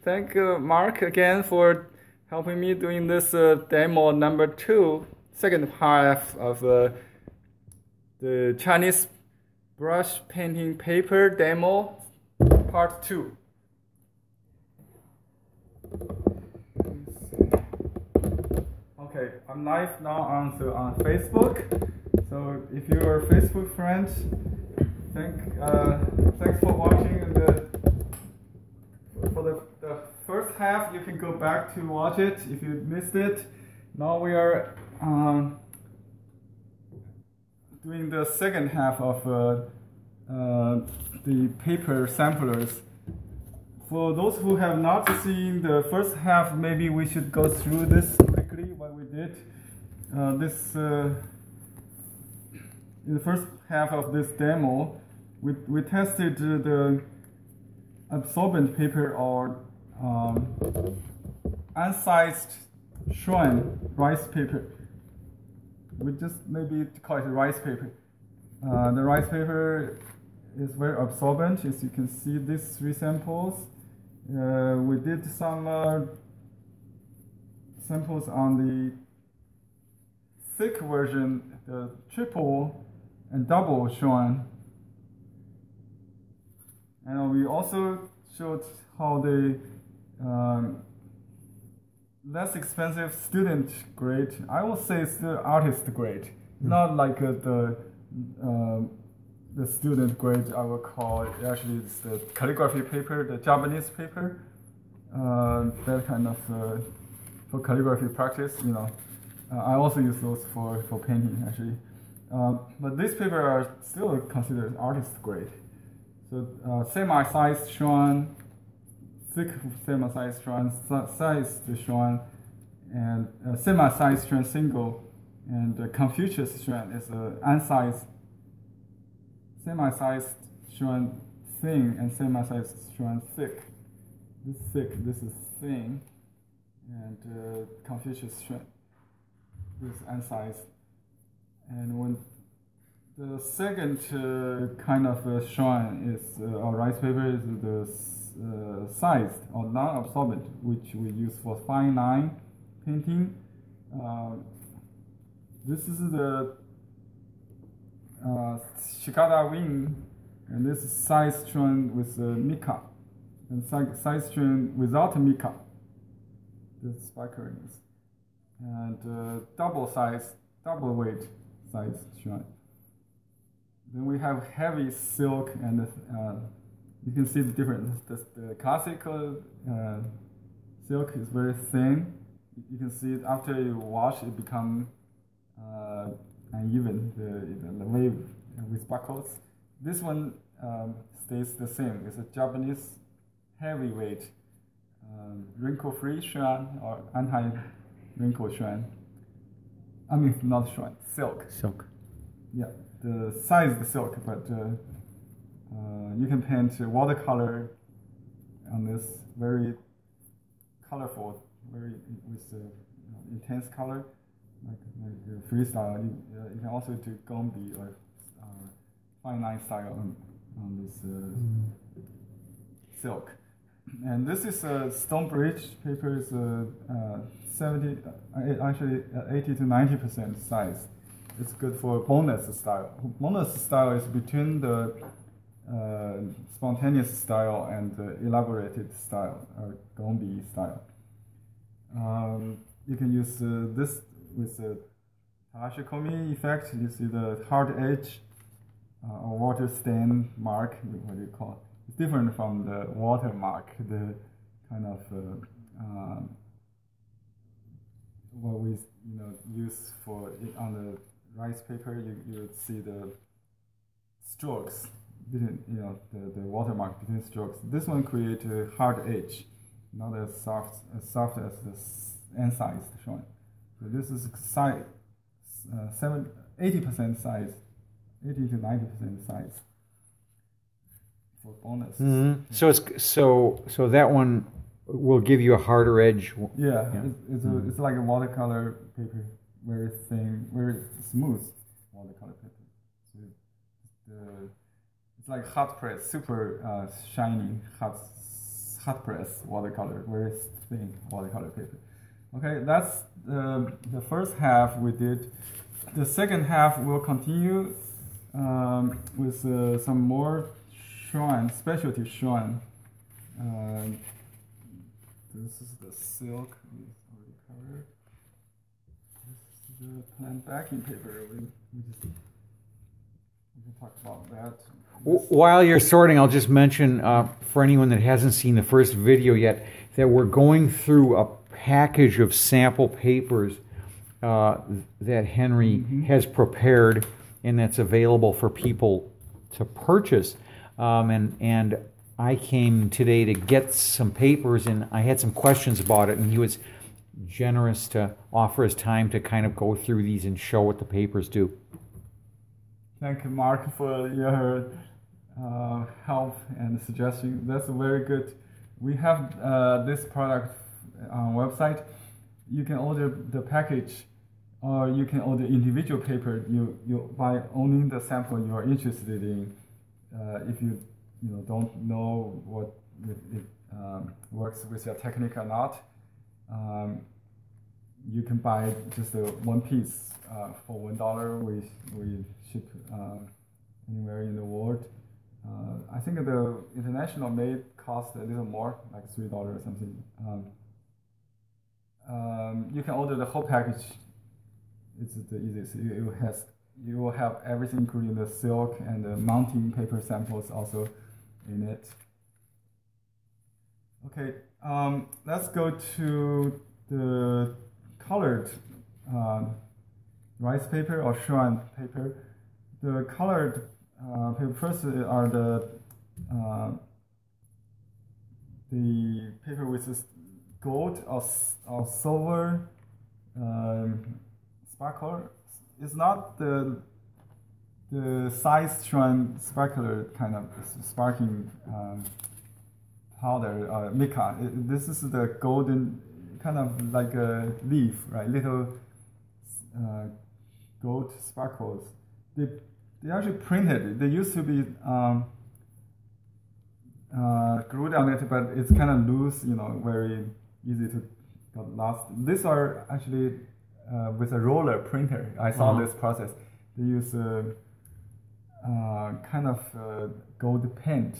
thank Mark again for helping me doing this demo number 2, second half of the Chinese brush painting paper demo, part 2. Okay, I'm live now on Facebook. So if you're a Facebook friend, thanks for watching. For the first half, you can go back to watch it if you missed it. Now we are doing the second half of the paper samplers. For those who have not seen the first half, maybe we should go through this quickly, what we did. In the first half of this demo, we tested the absorbent paper or unsized Heron rice paper. We just maybe call it rice paper. The rice paper is very absorbent. As you can see, these 3 samples. We did some samples on the thick version, the triple and double Heron. And we also showed how the less expensive student grade, I will say it's the artist grade, not like the student grade. I will call it, actually it's the calligraphy paper, the Japanese paper, that kind of for calligraphy practice, you know. I also use those for painting actually. But these papers are still considered artist grade. So semi-sized Heron, thick semi-sized Heron, sized Heron, and semi-sized Heron single, and Confucius Heron is unsized, semi-sized Heron thin, and semi-sized Heron thick. This thick, this is thin, and Confucius Heron is unsized. And when the second kind of Heron is or rice paper is the sized or non-absorbent, which we use for fine line painting. This is the Chikara Wing, and this is sized Heron with mica, and sized Heron without mica. The spiker rings, and double weight sized Heron. Then we have heavy silk, and you can see the difference. The classical silk is very thin. You can see it after you wash, it becomes uneven, the wave with buckles. This one stays the same. It's a Japanese heavyweight wrinkle-free Heron or anti-wrinkle Heron. I mean, not Heron, silk. Silk. Yeah. The size of the silk, but you can paint watercolor on this, very colorful, very with intense color, like freestyle. You can also do gombi or fine line style on this silk. And this is Stonebridge paper is 80 to 90% size. It's good for bonus style. Bonus style is between the spontaneous style and the elaborated style, or gombi style. You can use this with the Tarashikomi effect. You see the hard edge or water stain mark, what do you call it? It's different from the watermark, the kind of what we use for on the rice paper. You would see the strokes between, the watermark between strokes. This one creates a hard edge, not as soft as the N-sized Heron. So this is size 80% size, 80 to 90% size for bonus. Mm-hmm. So it's so that one will give you a harder edge. Yeah. It's like a watercolor paper, very thin, very smooth watercolor paper. So it's like hot press, super shiny, hot press watercolor, very thin watercolor paper. Okay, that's the first half we did. The second half will continue with some more shrine, specialty shrine. This is the silk we already covered. This is the plant backing paper. We can talk about that. While you're sorting, I'll just mention for anyone that hasn't seen the first video yet that we're going through a package of sample papers that Henry has prepared and that's available for people to purchase. And I came today to get some papers, and I had some questions about it, and he was generous to offer his time to kind of go through these and show what the papers do. Thank you, Mark, for your help and suggestion. That's very good. We have this product on our website. You can order the package, or you can order individual paper. You by owning the sample you are interested in. If you don't know what it works with your technique or not, you can buy just one piece for $1. We ship anywhere in the world. I think the international made cost a little more, like $3 or something. You can order the whole package. It's the easiest. You will have everything, including the silk and the mounting paper samples also in it. Okay, let's go to the colored rice paper or shrine paper. The colored paper first are the paper with this gold or silver sparkle. It's not the size shrine sparkler kind of sparking powder mica. This is the golden, kind of like a leaf, right? Little gold sparkles. They actually printed it. They used to be glued on it, but it's kind of loose, very easy to get lost. These are actually with a roller printer. I saw this process. They use kind of gold paint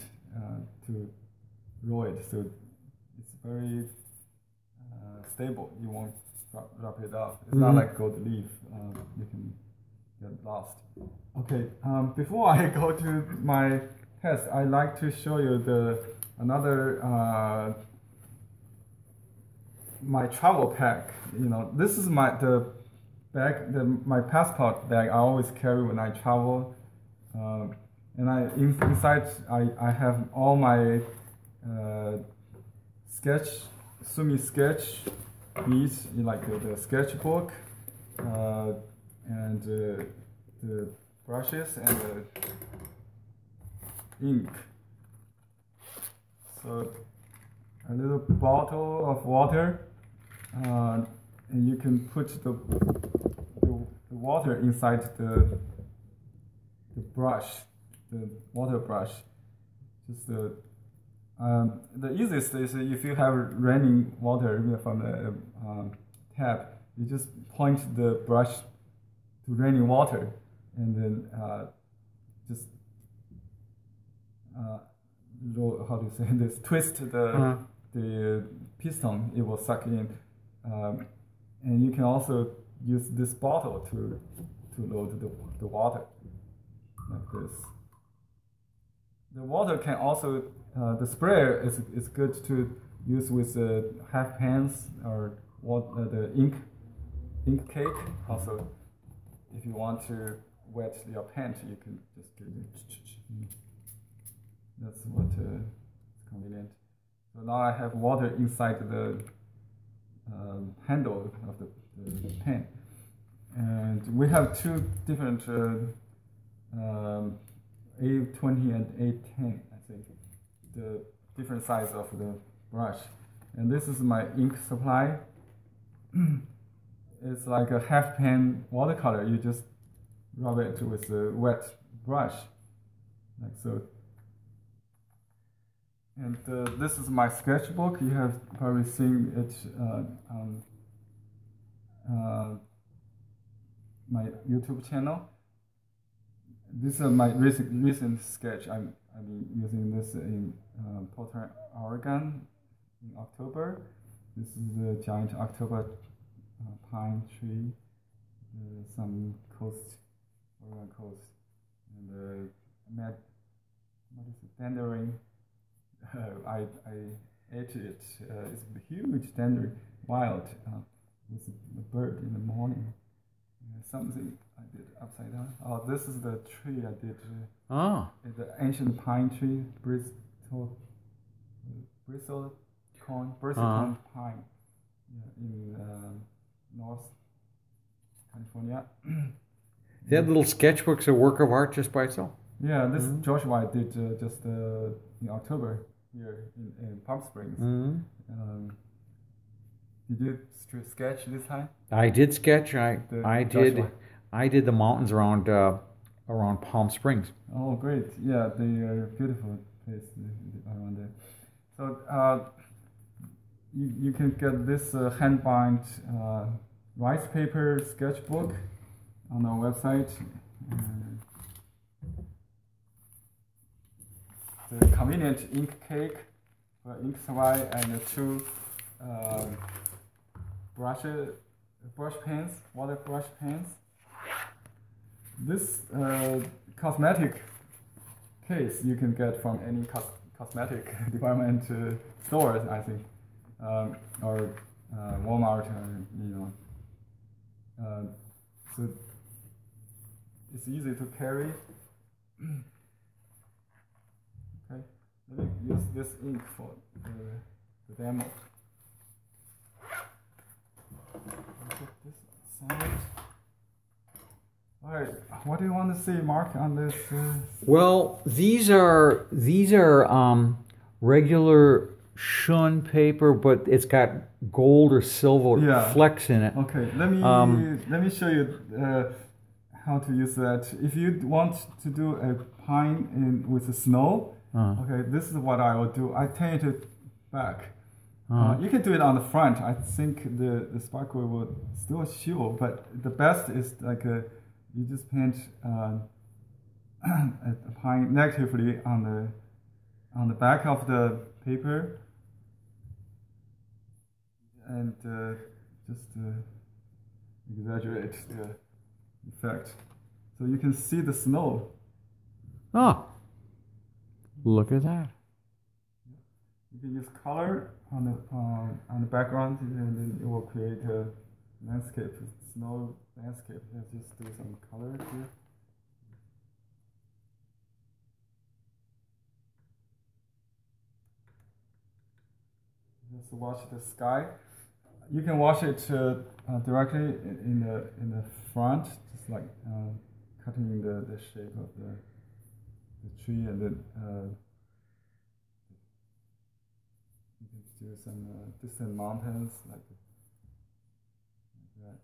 to roll it, so it's very stable. You won't drop it off. It's not like gold leaf. You can get lost. Okay. Before I go to my test, I'd like to show you another my travel pack. This is my passport bag I always carry when I travel, and inside I have all my sumi sketch needs, like the sketchbook and the brushes and the ink. So a little bottle of water, and you can put the water inside the brush, the water brush. Just the easiest is if you have raining water from the tap, you just point the brush to raining water, and then just how do you say this? Twist the piston. It will suck in, and you can also use this bottle to load the water, like this. The water can also the sprayer is good to use with half pans or the ink cake. Also, if you want to wet your pen, you can just do it. That's what is convenient. So now I have water inside the handle of the pen, and we have two different A20 and A10. I think the different size of the brush, and this is my ink supply. It's like a half pen watercolor. You just rub it with a wet brush, like so. And this is my sketchbook. You have probably seen it on my YouTube channel. This is my recent sketch. I've been using this in Portland, Oregon, in October. This is the giant October pine tree, some Oregon coast, and what is it? Dandelion. I ate it. It's a huge dandelion, wild, with a bird in the morning. Something I did upside down. Oh, this is the tree I did. The ancient pine tree, bristlecone pine, in North California. That little sketchbook's a work of art just by itself. Yeah, this Joshua I did just in October here in Palm Springs. Did you sketch this time? I did sketch. I did the mountains around Palm Springs. Oh, great! Yeah, they are beautiful place around there. So you can get this hand-bound rice paper sketchbook on our website. The convenient ink cake, ink supply, and two brush pens, water brush pens. This cosmetic case you can get from any cosmetic department stores, I think, or Walmart, so it's easy to carry. Okay, let me use this ink for the demo. Put this aside. All right, what do you want to see, Mark, on this? Well, these are regular shun paper, but it's got gold or silver flecks in it. Okay, let me show you how to use that. If you want to do a pine with the snow, okay, this is what I will do. I paint it back. You can do it on the front. I think the sparkle will still show, but the best is like you just paint a pine negatively on the back of the paper, and just exaggerate the effect, so you can see the snow. Oh, look at that! You can use color on the background, and then it will create a landscape, snow landscape. Let's just do some color here. Just watch the sky. You can watch it directly in the front, just like cutting the shape of the tree, and then you can do some distant mountains like that.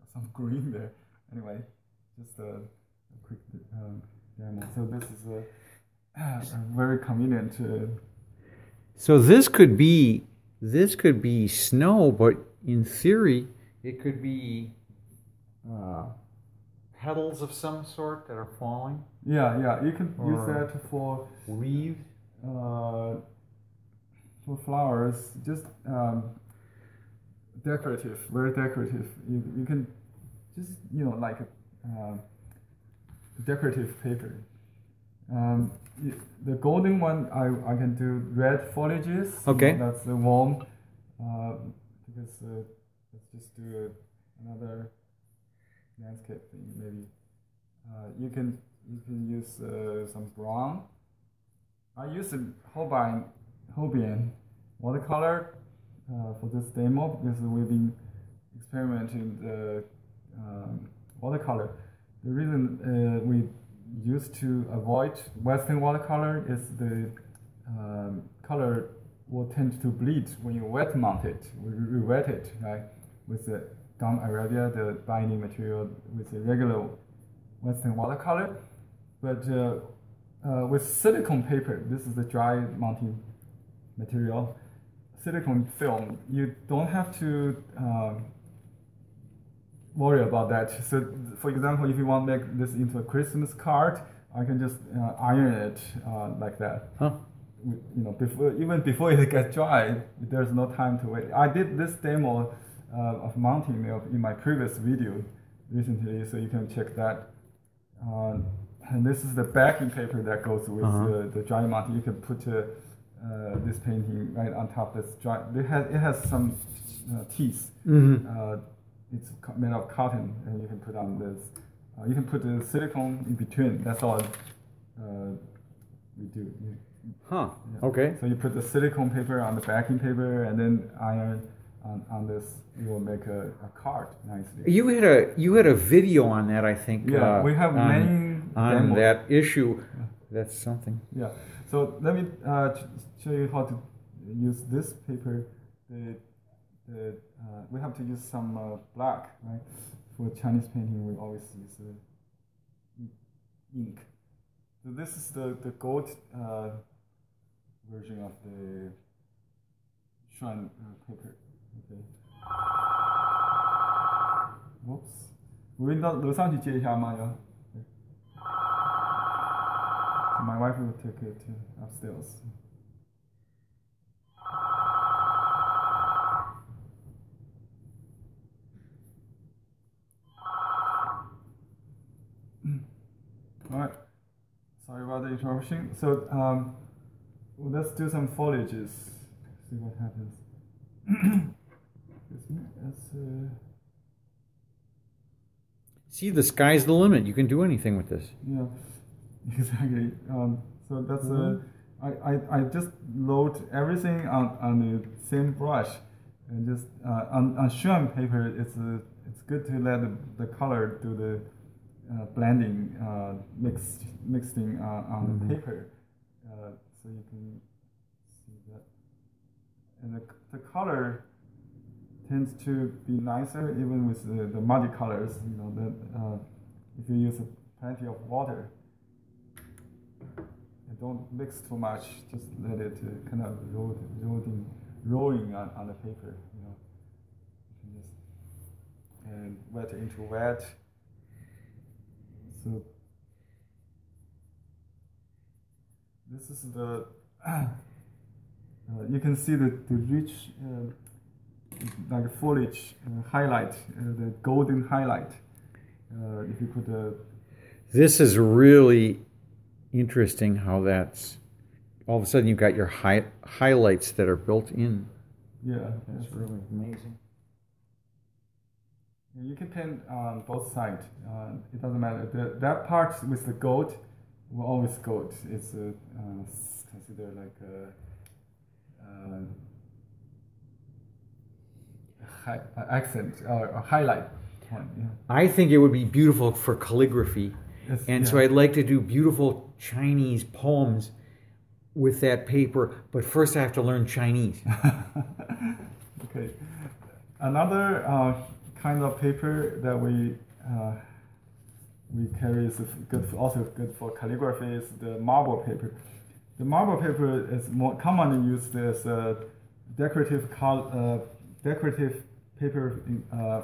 Got some green there. Anyway, just a quick demo. So this is a very convenient. So this could be snow, but in theory, it could be petals of some sort that are falling. Yeah, you can use that for leaves, for flowers. Just decorative, very decorative. You can just like decorative paper. The golden one I can do red foliages. Okay. That's the warm. Because let's just do another landscape thing maybe. You can use some brown. I use a Holbein watercolor for this demo because we've been experimenting the watercolor. The reason we used to avoid Western watercolor is the color will tend to bleed when you wet mount it, we wet it, right, with the gum arabic, the binding material with a regular Western watercolor. But with silicone paper, this is the dry mounting material, silicone film, you don't have to worry about that. So, for example, if you want to make this into a Christmas card, I can just iron it like that. Huh. You know, even before it gets dry, there's no time to wait. I did this demo of mounting in my previous video recently, so you can check that. And this is the backing paper that goes with the dry mounting. You can put this painting right on top. That's dry. It has some teeth. It's made of cotton, and you can put on this. You can put the silicone in between. That's all we do. Huh. Yeah. Okay. So you put the silicone paper on the backing paper, and then iron on this. You will make a card nicely. You had a video on that, I think. Yeah, we have many on demos. that issue. Yeah. That's something. Yeah. So let me show you how to use this paper. We have to use some black, right? For Chinese painting, we always use ink. So this is the gold version of the shrine paper. Okay. Whoops. 我楼上去接一下吗？要。So my wife will take it upstairs. All right. Sorry about the interruption. So let's do some foliages. See what happens. See, the sky's the limit. You can do anything with this. Yeah, exactly. So that's I just load everything on the same brush, and just on shrine paper. It's good to let the color do the blending, mixing on the paper, so you can see that. And the color tends to be nicer even with the muddy colors. You know that if you use plenty of water, and don't mix too much. Just let it kind of rolling on the paper. You know, you can just and wet into wet. So this is the you can see the rich like foliage highlight, the golden highlight. If you put the this is really interesting how that's all of a sudden you've got your highlights that are built in. Yeah, that's really amazing. You can paint on both sides. It doesn't matter. That part with the gold will always gold. It's considered like a accent or a highlight. Yeah. I think it would be beautiful for calligraphy. Yes, and yeah. So I'd like to do beautiful Chinese poems with that paper, but first I have to learn Chinese. Okay. Another kind of paper that we carry is also good for calligraphy is the marble paper. The marble paper is more commonly used as decorative paper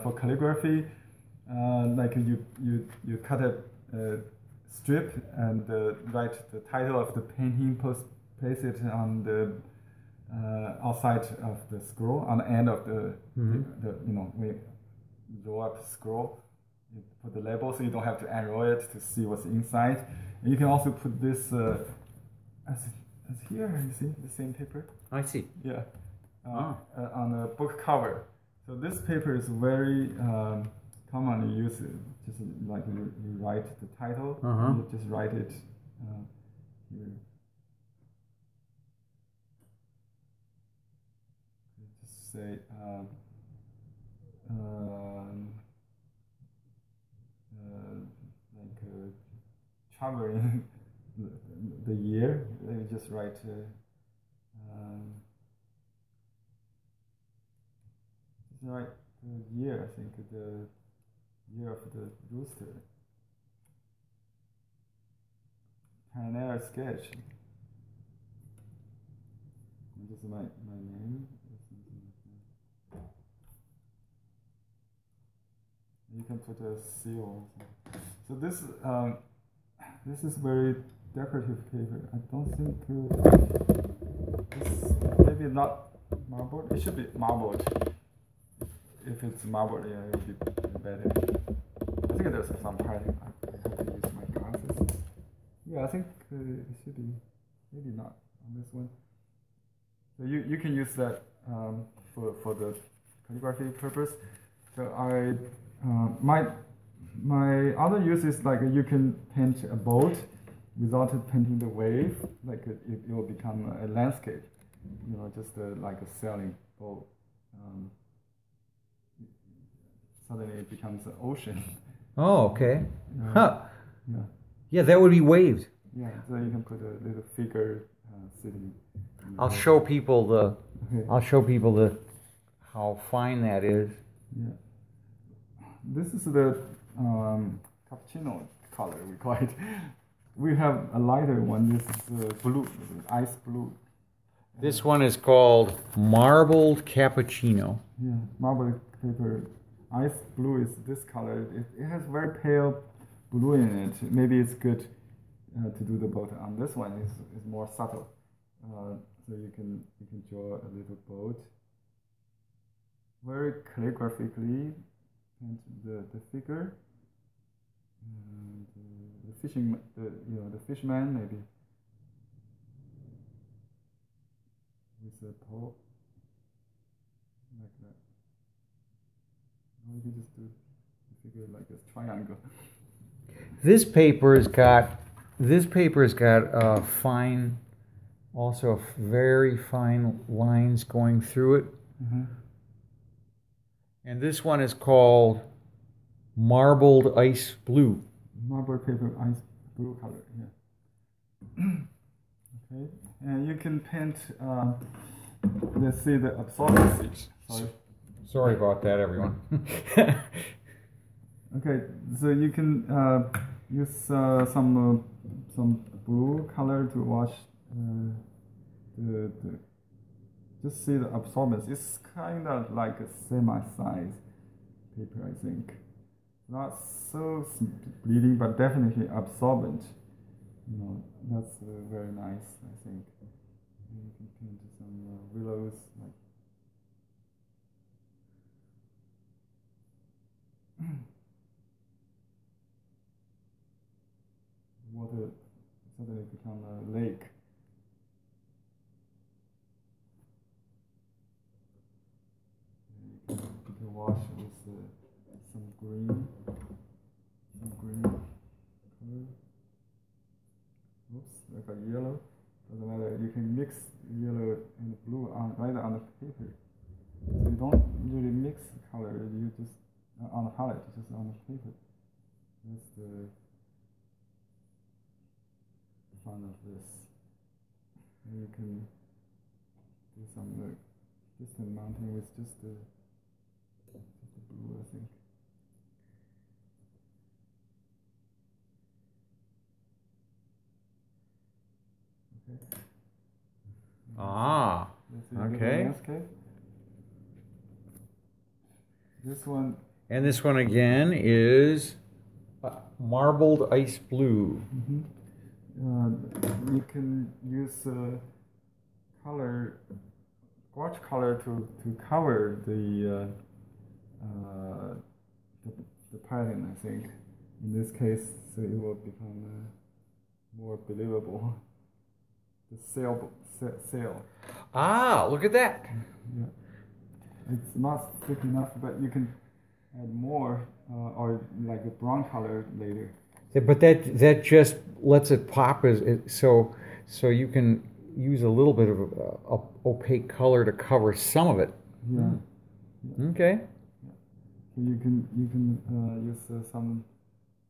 for calligraphy. Like you cut a strip and write the title of the painting, place it on the outside of the scroll, on the end of the we roll up scroll. You put the label so you don't have to unroll it to see what's inside. And you can also put this as here. You see the same paper. I see. Yeah, on a book cover. So this paper is very commonly used. Just like you write the title, you just write it here. Just say like covering the year. You just write. Right, the year, I think, the year of the rooster. Pioneer sketch. And this is my name. You can put a seal. So this is very decorative paper. I don't think this maybe not marbled. It should be marbled. If it's marbled, yeah, it would be better. I think there's some part. I have to use my glasses. Yeah, I think it should be maybe not on this one. So you can use that for the calligraphy purpose. So my other use is like you can paint a boat without painting the wave, like it will become a landscape, you know, just like a sailing boat. Suddenly it becomes an ocean. Oh, okay. Huh. Yeah. Yeah, that would be waved. Yeah, so you can put a little figure sitting. I'll show people the how fine that is. Yeah. This is the cappuccino color, we call it. We have a lighter one. This is blue, ice blue. This one is called marbled cappuccino. Yeah, marbled paper. Ice blue is this color. It has very pale blue in it. Maybe it's good to do the boat. On this one is more subtle. So you can draw a little boat. Very calligraphically paint the figure. And the fishman maybe with a pole like that. Or you can just do the figure like a triangle. This paper's got fine, also very fine lines going through it. Mm-hmm. And this one is called marbled ice blue. Marbled paper, ice blue color, yeah. Okay, and you can paint, let's see the absorbency. Sorry about that, everyone. Okay, so you can use some blue color to wash the just see the absorbance. It's kind of like a semi-size paper, I think. Not so bleeding, but definitely absorbent. You know, that's very nice, I think. And you can paint some willows, like. Water suddenly become a lake. You can wash with some green color. Oops, like a yellow. Doesn't matter. You can mix yellow and blue right on the paper. So you don't really mix color. You just on the palette, just on the paper. That's the fun of this. And you can do some distant mounting with just the blue, I think. Okay. Ah, okay. This one. And this one again is marbled ice blue. Mm-hmm. You can use gouache color to cover the pattern, I think. In this case, so it will become more believable. The sail. Ah, look at that. Yeah. It's not thick enough, but you can add more or like a brown color later. But that just lets it pop so you can use a little bit of a opaque color to cover some of it. Yeah. Yeah. Okay. Yeah. So you can use some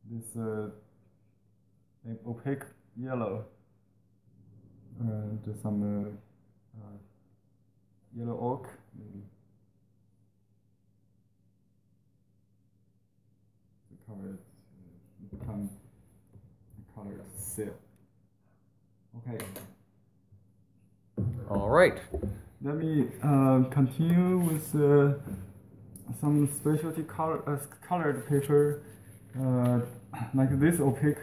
this opaque yellow and some yellow oak maybe. covered, become colored seal. Okay. All right. Let me continue with some specialty colored paper, like this opaque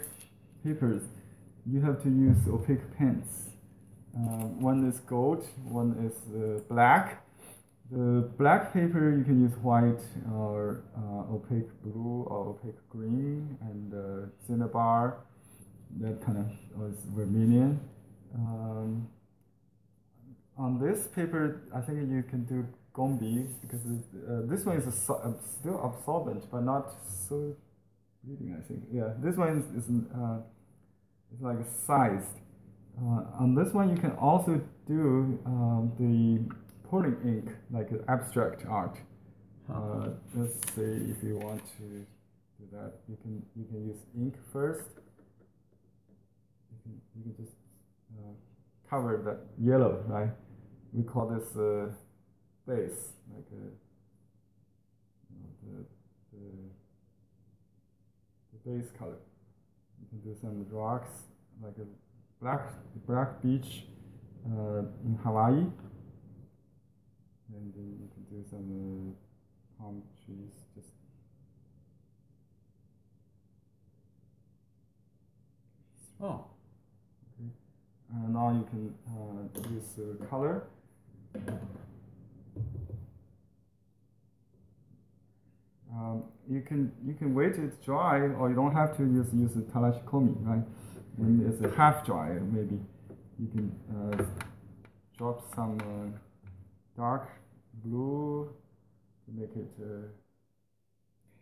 papers. You have to use opaque paints. One is gold, one is black. The black paper you can use white or opaque blue or opaque green, and cinnabar, that kind of was vermilion. On this paper, I think you can do gombi because this one is still absorbent, but not so bleeding. I think. Yeah, this one is like sized. On this one, you can also do the pouring ink, like abstract art. Let's say if you want to do that, you can use ink first. You can just cover that yellow, right? We call this base, like the base color. You can do some rocks, like a black beach in Hawaii, and you can do some palm trees. Just oh. Now you can use color. You can wait it dry, or you don't have to use the talashikomi, right? When it's a half dry, maybe you can drop some dark blue to make it.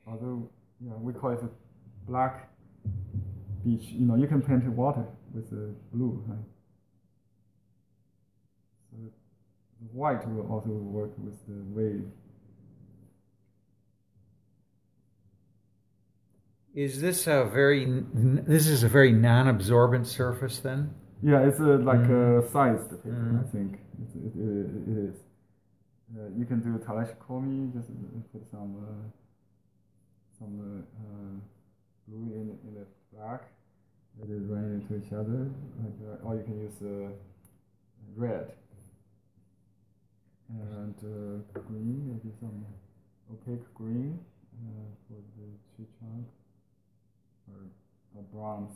Although we call it a black beach. You can paint water with blue, right? So white will also work with the wave. Is this a very non-absorbent surface then? Yeah, it's like a sized paper. I think it is. You can do talashikomi, just put some blue in the black. Let it run into each other, or you can use red and green, maybe some opaque green for the tree trunk, or bronze.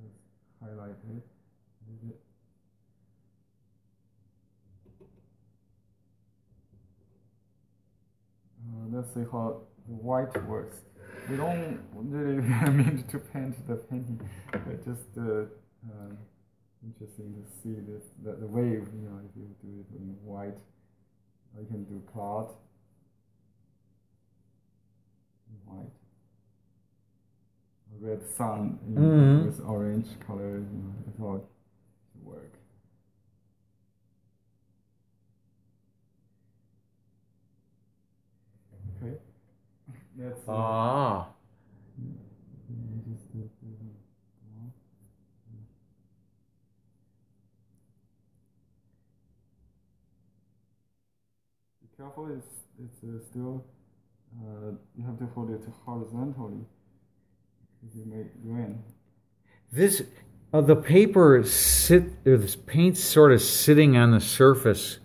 Just highlight it. Let's see how the white works. We don't really mean to paint the painting, but just interesting to see the wave. If you do it in white, or you can do cloud in white, red sun with orange color. It's all to work. Okay. That's be careful, it's still you have to hold it horizontally because you may ruin. This the paper this paint's sort of sitting on the surface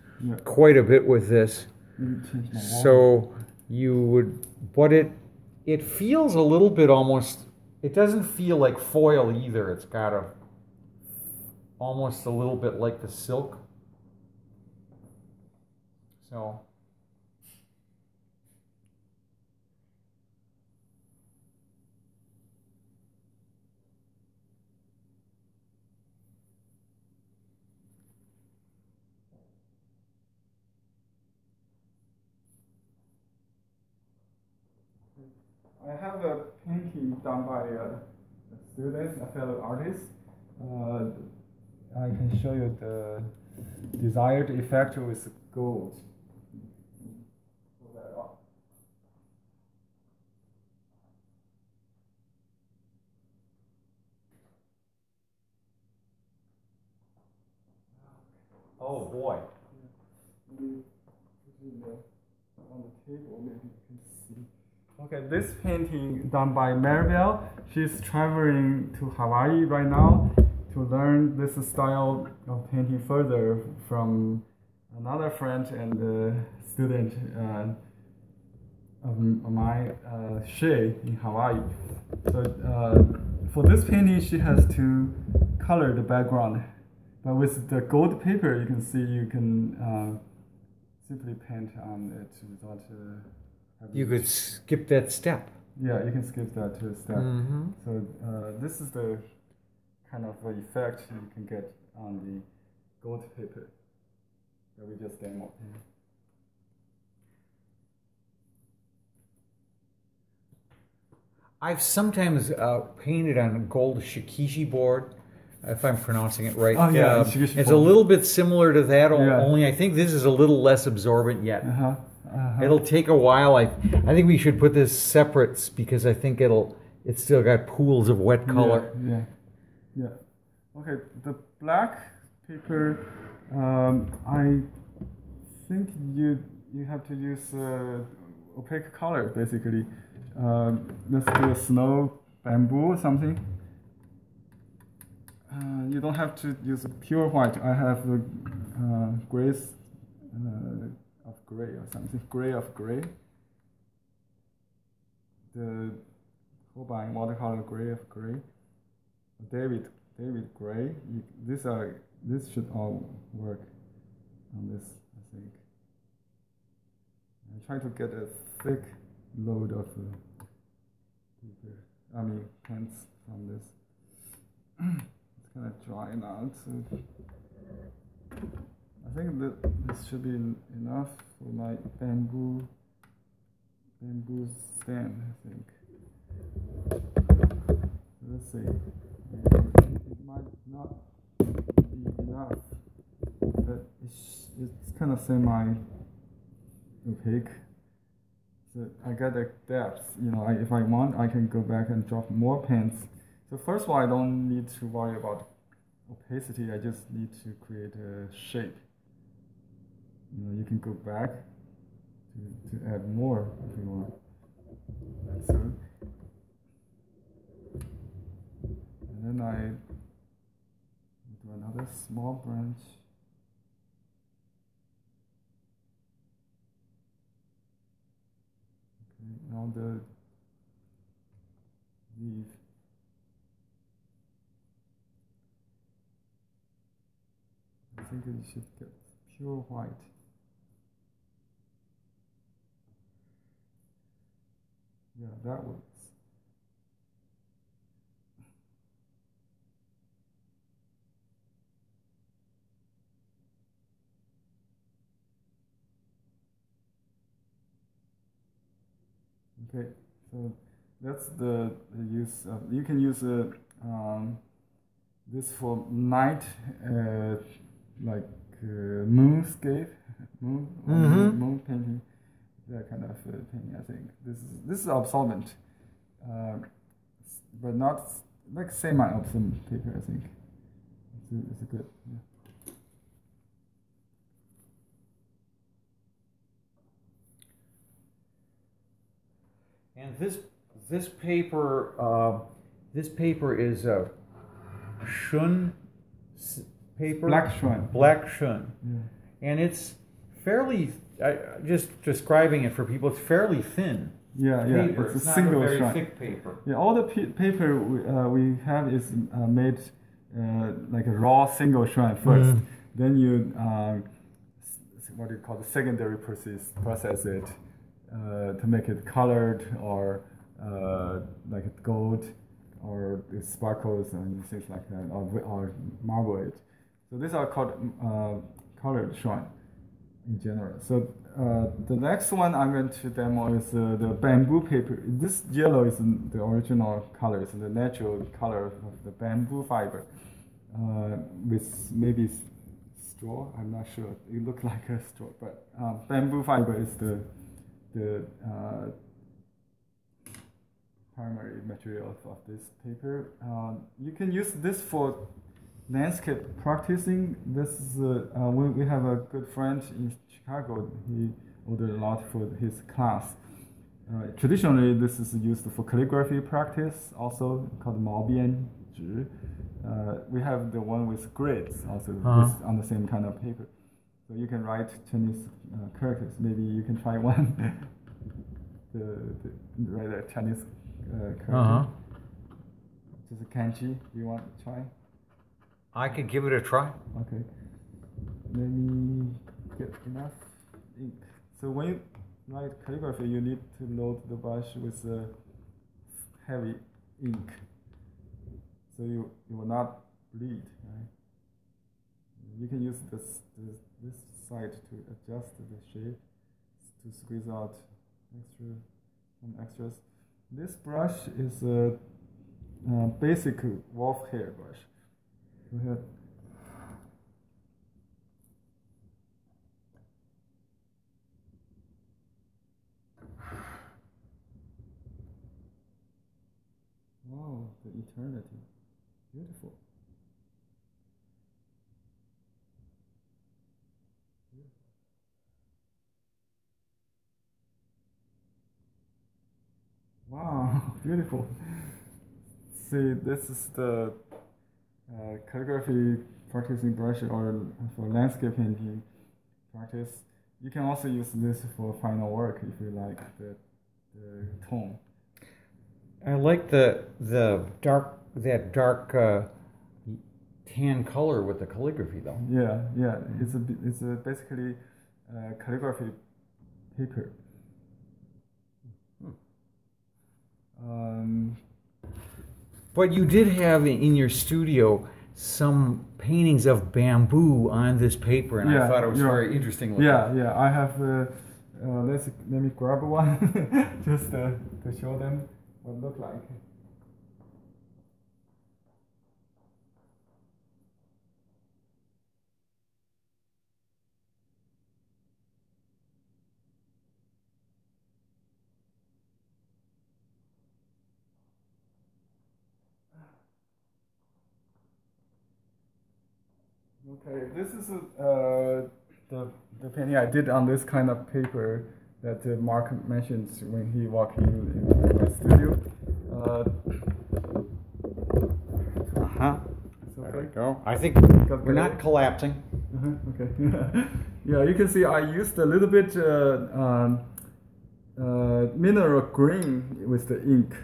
quite a bit with this. So you would, but it feels a little bit almost. It doesn't feel like foil either. It's got almost a little bit like the silk. So. I have a painting done by a student, a fellow artist. I can show you the desired effect with gold. Oh boy. on the table, maybe you can see. Okay, this painting done by Maribel. She's traveling to Hawaii right now to learn this style of painting further from another friend and student of my Shay in Hawaii. So for this painting, she has to color the background. But with the gold paper, you can see you can simply paint on it without having You could skip that step. Yeah, you can skip that step. Mm-hmm. So this is the kind of effect you can get on the gold paper that we just demoed. I've sometimes painted on a gold shikishi board, if I'm pronouncing it right. Oh, yeah, it's board. a little bit similar to that, Yeah. only I think this is a little less absorbent yet. Uh-huh. It'll take a while. I think we should put this separate because I think it's still got pools of wet color. Yeah. Okay, the black paper, I think you have to use opaque color basically. Let's do a snow, bamboo or something. You don't have to use pure white. I have the grays of gray or something. Gray of gray. The Holbein watercolor gray of gray. David Gray. This should all work on this, I think. I try to get a thick load of pens from this. It's kind of dry now. So I think that this should be enough for my bamboo stand, I think. Let's see. It might not be enough, but it's kind of semi-opaque. So I got the depth. If I want, I can go back and drop more pens. So first of all, I don't need to worry about opacity. I just need to create a shape. You can go back to add more if you want. So, and then I do another small branch. Okay, now the leaf. I think you should get pure white. Yeah, that works. Okay, so that's the use of, you can use this for night, moonscape, moon painting, that kind of painting. I think this is absorbent, but not like semi-absorbent paper. I think it's a good. Yeah. And this paper is a shun paper. Black shun. Yeah. And it's fairly. Just describing it for people, it's fairly thin. Yeah. Paper. It's a not single a very shun. thick paper. Yeah, all the paper we have is made like a raw single strand first. Then you what you call the secondary process it to make it colored or like gold or sparkles and things like that, or marble it. So these are called colored strand in general. So the next one I'm going to demo is the bamboo paper. This yellow is the original color, it's the natural color of the bamboo fiber with maybe straw. I'm not sure. It looks like a straw, but bamboo fiber is the primary material of this paper. You can use this for landscape practicing. This is we have a good friend in Chicago. He ordered a lot for his class. Traditionally, this is used for calligraphy practice, also called 毛边纸. We have the one with grids, also on the same kind of paper. So you can write Chinese characters. Maybe you can try one. Write a Chinese character. Just a kanji. Do you want to try? I could give it a try. Okay. Let me get enough ink. So when you write calligraphy, you need to load the brush with heavy ink, so you will not bleed. Right? You can use this side to adjust the shape to squeeze out some extras. This brush is a basic wolf hair brush. Go ahead. Wow, the eternity. Beautiful. Wow, beautiful. See, this is the calligraphy practicing brush or for landscape painting practice. You can also use this for final work if you like the tone. I like the dark tan color with the calligraphy though. Yeah. It's basically calligraphy paper. But you did have in your studio some paintings of bamboo on this paper, and I thought it was very interesting looking. Yeah. I have. Let me grab one just to show them what it looks like. Okay, this is the painting I did on this kind of paper that Mark mentioned when he walked in my studio. There we go. I think we're not collapsing. Okay. Yeah, you can see I used a little bit mineral green with the ink.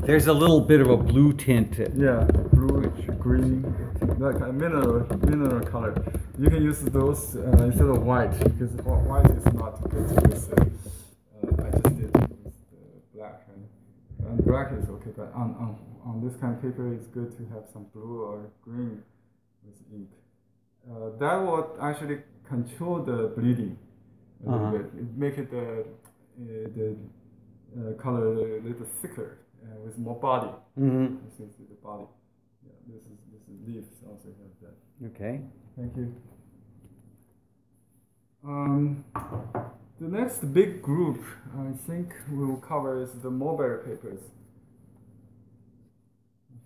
There's a little bit of a blue tint. Yeah, bluish green, like a mineral color. You can use those instead of white because white is not good to use. I just did with black, and black is okay, but on this kind of paper, it's good to have some blue or green with ink. That will actually control the bleeding a little bit. It make it the color a little thicker with more body. Mm-hmm. This is the body. Yeah, this is leaves also have that. Okay. Thank you. The next big group I think we will cover is the mulberry papers.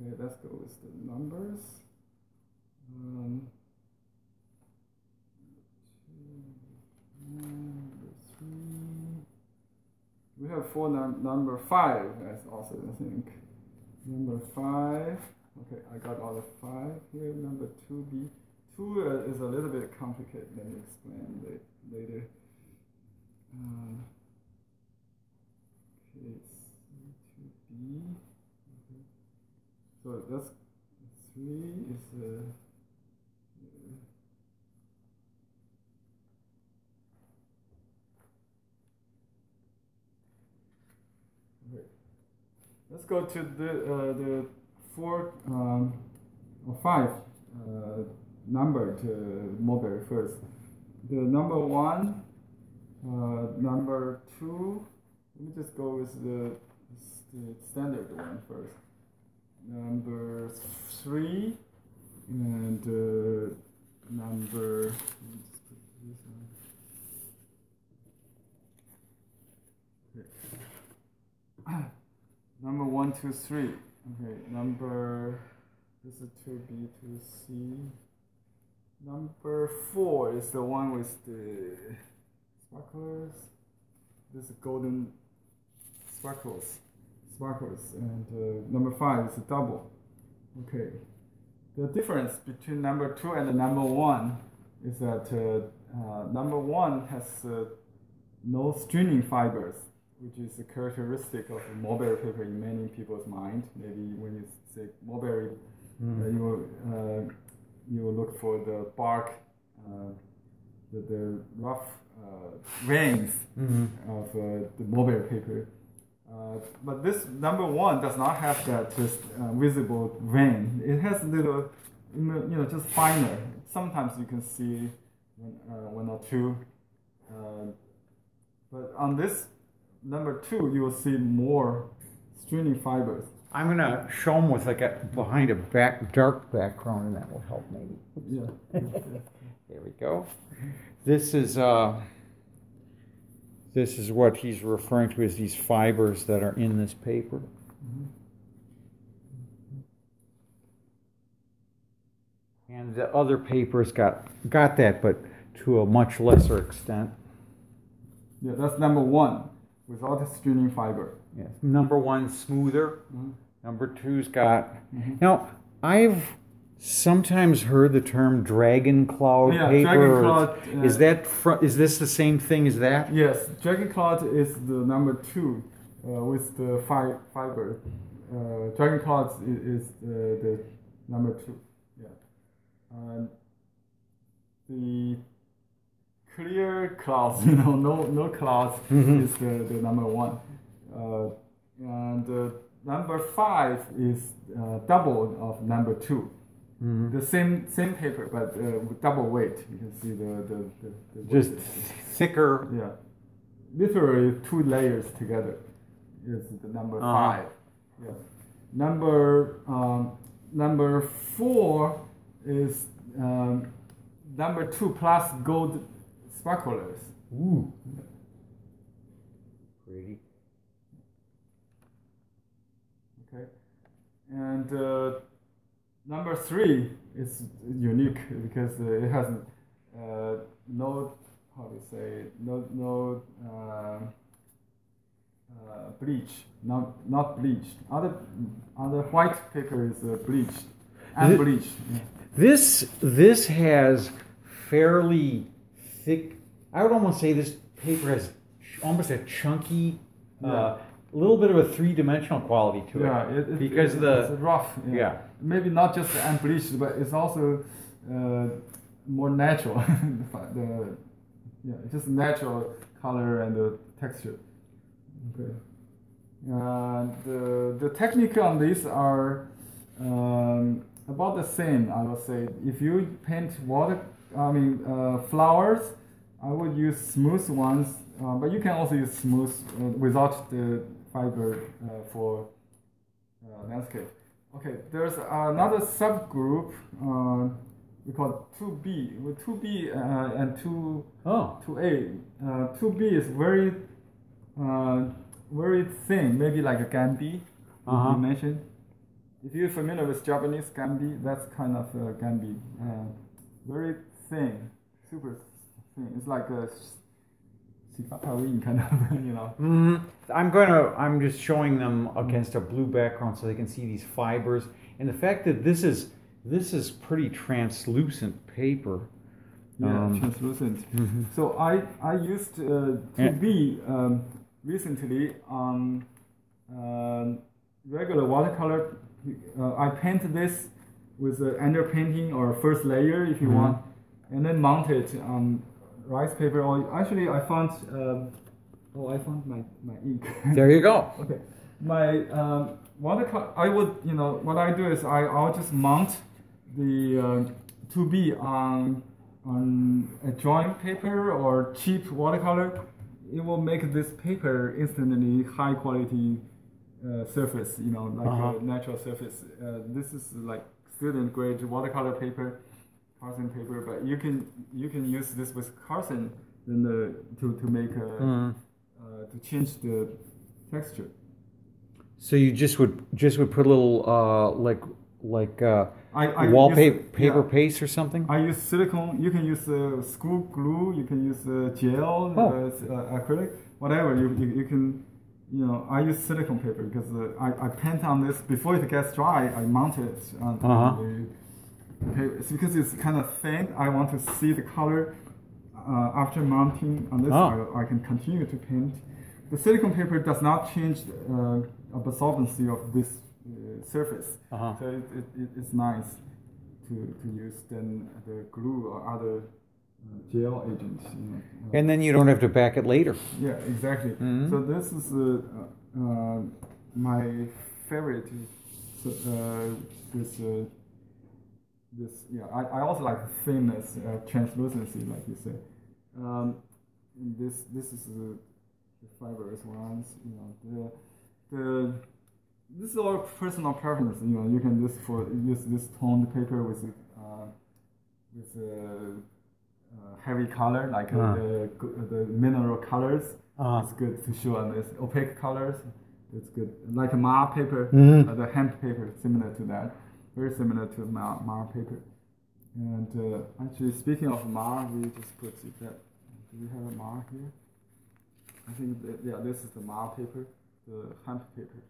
Okay, let's go with the numbers. 3. We have number 5 as also, I think. Number 5. Okay, I got all the 5 here. Number 2B. 2 is a little bit complicated. Let me explain later. Okay, C2B. Okay. So that's 3 is let's go to the 4 or 5 numbered mulberry first. The number 1, number 2. Let me just go with the standard one first. Number 3 and number. Let me just put this one. Okay. Number 1, 2, 3. Okay, number. This is 2B, 2C. Number 4 is the one with the sparklers. This is golden sparkles, and number 5 is a double. Okay. The difference between number 2 and the number 1 is that number 1 has no stringing fibers, which is a characteristic of mulberry paper in many people's mind. Maybe when you say mulberry, you will look for the bark, the rough veins of the mulberry paper. But this number 1 does not have that visible vein. It has little, just finer. Sometimes you can see one or two. But on this number 2, you will see more stringing fibers. I'm gonna show them with behind a dark background, and that will help maybe. Yeah. There we go. This is what he's referring to as these fibers that are in this paper. Mm-hmm. And the other papers got that, but to a much lesser extent. Yeah, that's number 1 without the stringing fiber. Yes. Number 1 smoother. Number 2's got. Now, I've sometimes heard the term dragon cloud paper. Dragon cloud. Is this the same thing as that? Yes, dragon cloud is the number 2 with the fiber. Dragon cloud is the number 2. Yeah. The clear clouds, no clouds is the number 1. And number 5 is double of number 2. The same paper, but with double weight. You can see the just thicker. Yeah, literally 2 layers together is the number 5. Yeah, number 4 is number 2 plus gold sparklers. Ooh, pretty. Okay, and number 3 is unique because it has no bleach, not bleached. Other white paper is bleached, unbleached. This has fairly thick. I would almost say this paper has almost a chunky, little bit of a 3-dimensional quality to it. Yeah, because it's rough. Yeah. Maybe not just unbleached, but it's also more natural. Just natural color and the texture. Okay. The technique on these are about the same. I would say if you paint flowers, I would use smooth ones, but you can also use smooth without the fiber for landscape. Okay, there's another subgroup we call 2B. With 2B and 2A. 2B is very thin, maybe like a Gambi you mentioned. If you're familiar with Japanese Gambi, that's kind of Gambi. Very thin, super thin. It's like a Chikara Wing kind of, I'm just showing them against a blue background so they can see these fibers, and the fact that this is pretty translucent paper. Yeah, translucent. So I used 2B recently on regular watercolor. I paint this with an underpainting or first layer if you want, and then mount it on rice paper. Or actually, I found my ink. There you go. Okay, my watercolor. I would, what I do is I'll just mount the 2B on a drawing paper or cheap watercolor. It will make this paper instantly high quality surface, a natural surface. This is like student grade watercolor paper, Carson paper, but you can use this with Carson then to make to change the texture. So you just would put a little like I wallpaper paste or something? I use silicone. You can use school glue. You can use gel, acrylic, whatever. You can, you know. I use silicone paper because I paint on this before it gets dry. I mount it on the paper. It's because it's kind of thin. I want to see the color after mounting on this. I can continue to paint. The silicone paper does not change absorbency of this surface, so it's nice to use than the glue or other gel agents. You know. And then you don't have to back it later. Yeah, exactly. Mm-hmm. So this is my favorite. I also like thinness, translucency, like you said. This is the fibrous ones. You know, this is all personal preference. You know, you can use this toned paper with heavy color, like the mineral colors. It's good to show on this opaque colors. It's good, like a Ma paper, the hemp paper, similar to that. Very similar to Ma paper. And actually, speaking of Ma, we just put that. Do we have a Ma here? I think this is the Ma paper, the hemp paper.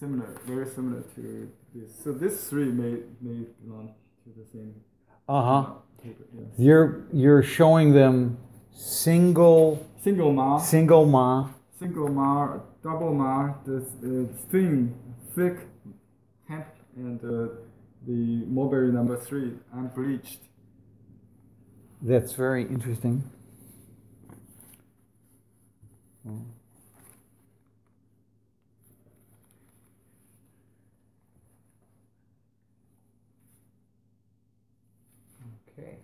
Similar, very similar to this. So this three may belong to the same. Paper. Yes. You're showing them single Ma, double Ma, this thin, thick hemp, and the mulberry number 3 unbleached. That's very interesting. Okay.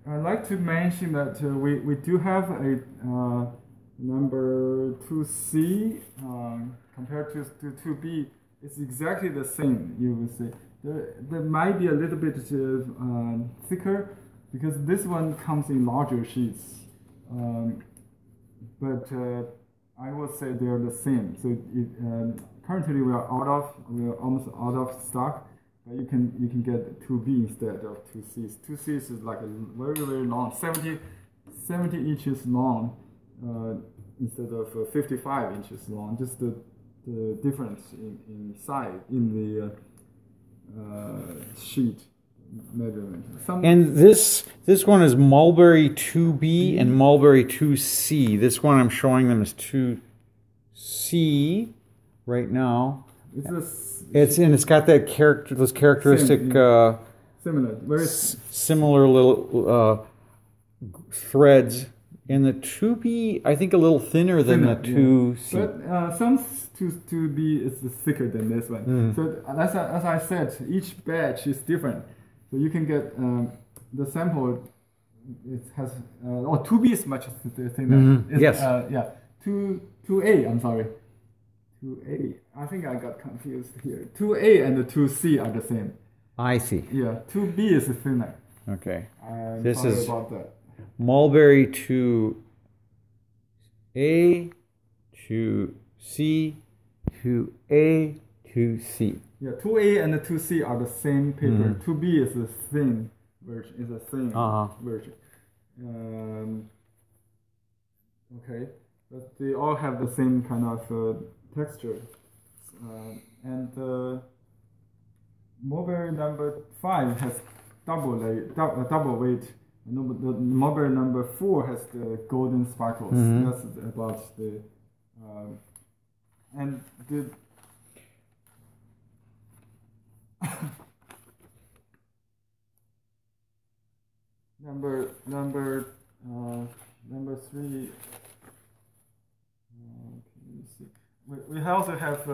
I like to mention that we do have a number 2C compared to 2B. It's exactly the same. You will see there might be a little bit thicker because this one comes in larger sheets, but I would say they are the same. So currently we are almost out of stock. But you can get 2B instead of 2Cs. 2Cs is like a very, very long, 70 inches long instead of 55 inches long. Just the difference in size in the sheet measurement. And this one is Mulberry 2B and Mulberry 2C. This one I'm showing them as 2C right now. It's got that those characteristic similar, very similar little threads. And the 2B, I think, a little thinner than the 2C. Yeah. But some 2B is thicker than this one. So as I said, each batch is different. So you can get the sample. It has 2B is much thinner. Yes. 2A. I'm sorry. 2A. I think I got confused here. 2A and the 2C are the same. I see. Yeah, 2B is thinner. Okay. This is about that. Mulberry 2A, 2C, 2A, 2C. Yeah, 2A and the 2C are the same paper. 2B is a thin version. Version. Okay, but they all have the same kind of texture. And mulberry number 5 has double weight. The mulberry number 4 has the golden sparkles. That's about the and the number 3. We also have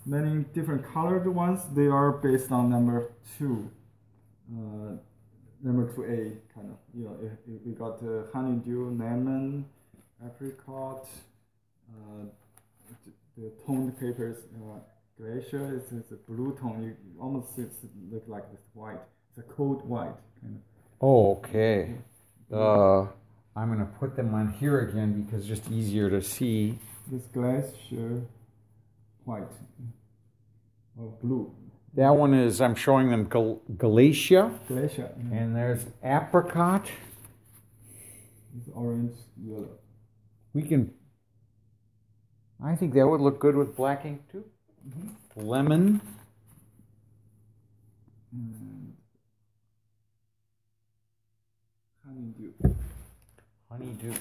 many different colored ones. They are based on number 2, number 2A kind of. You know, we got honeydew, lemon, apricot, the toned papers. Glacier is a blue tone. You almost look like it's white. It's a cold white kind of. Oh, okay. I'm going to put them on here again because it's just easier to see. this glacier white or blue. That one is, I'm showing them Galatia. Glacier. Yeah. And there's apricot. It's orange, yellow. We can, I think that would look good with black ink too. Mm-hmm. Lemon. And honeydew. Honeydew.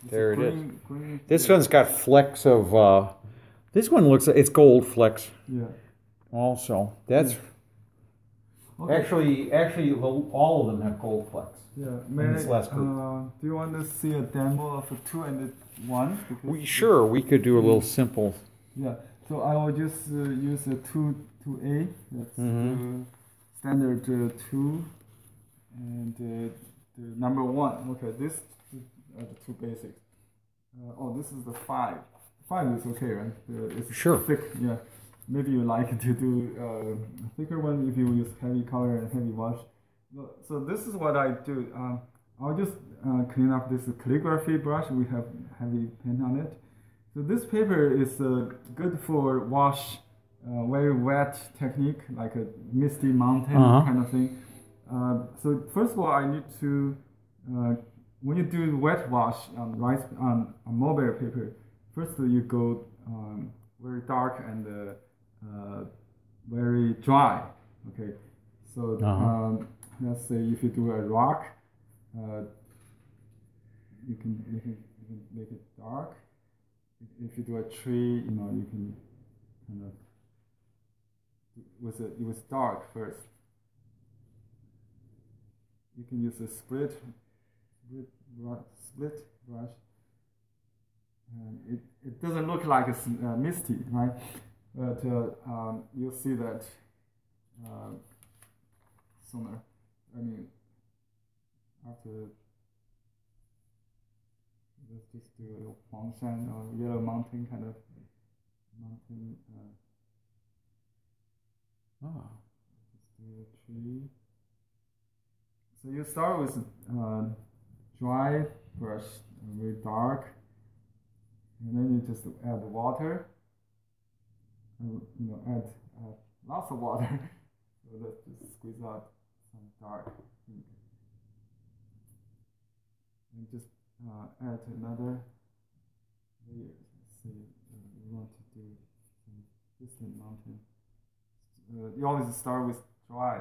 There it is. Green, this one's got flecks of, this one looks, it's gold flecks. Yeah. Also, that's okay. actually, all of them have gold flecks. Yeah. In this last group. Do you want to see a demo of a 2 and a 1? Sure, we could do a little simple. Yeah. So I will just use a 2A. That's standard 2, and the number 1. Okay. This are the 2 basics. This is the 5. 5 is okay, right? It's sure. Thick. Yeah. Maybe you like to do a thicker one if you use heavy color and heavy wash. So this is what I do. I'll just clean up this calligraphy brush. We have heavy paint on it. So this paper is good for wash, very wet technique, like a misty mountain kind of thing. So first of all, I need to, when you do wet wash on mobile paper, first you go very dark and very dry. Okay, so let's say if you do a rock, you can make it dark. If you do a tree, you can kind of it was dark first. You can use a split brush. And it doesn't look like it's misty, right? But you'll see that sooner. I mean, after let's just do a little Huangshan or Yellow Mountain kind of mountain. Just do a tree. So you start with dry brush, very dark, and then you just add water. Add lots of water. So let's just squeeze out some dark ink. And just add another layer. Let's say we want to do some distant mountain. You always start with dry.